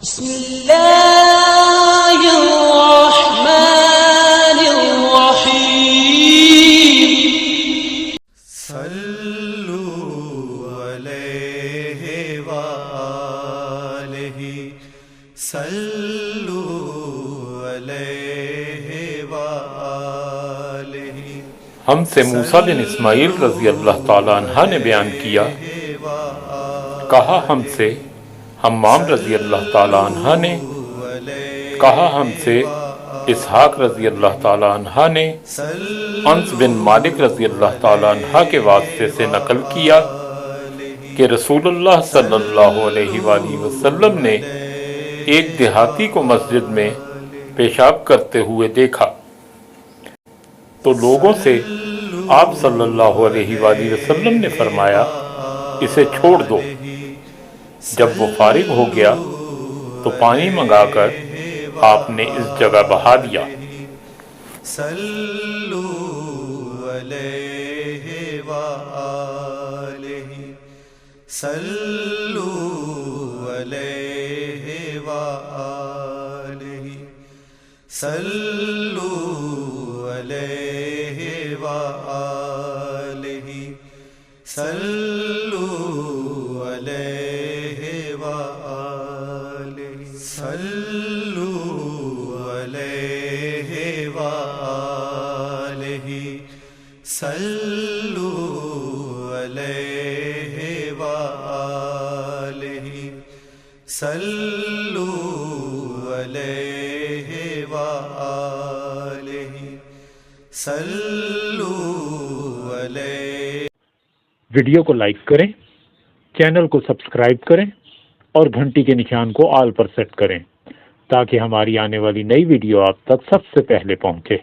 بسم اللہ الرحمن الرحیم صلو علیہ وآلہ صلو علیہ وآلہ۔ ہم سے موسیٰ بن اسماعیل رضی اللہ تعالیٰ عنہ نے بیان کیا، کہا ہم سے حمام رضی اللہ تعالیٰ عنہ نے، کہا ہم سے اسحاق رضی اللہ تعالیٰ عنہ نے انس بن مالک رضی اللہ تعالیٰ عنہ کے واسطے سے نقل کیا کہ رسول اللہ صلی اللہ علیہ وآلہ وسلم نے ایک دیہاتی کو مسجد میں پیشاب کرتے ہوئے دیکھا تو لوگوں سے آپ صلی اللہ علیہ وآلہ وسلم نے فرمایا اسے چھوڑ دو۔ جب وہ فارغ ہو گیا تو پانی منگا کر آپ نے اس جگہ بہا دیا۔ صلو علیہ وآلہ صلو علیہ وآلہ صلو علیہ وآلہ صلو علیہ وآلہ صلو علیہ وآلہ صلو علیہ وآلہ صلو علیہ وآلہ صلو علیہ۔ ویڈیو کو لائک کریں، چینل کو سبسکرائب کریں اور گھنٹی کے نشان کو آل پر سیٹ کریں تاکہ ہماری آنے والی نئی ویڈیو آپ تک سب سے پہلے پہنچے۔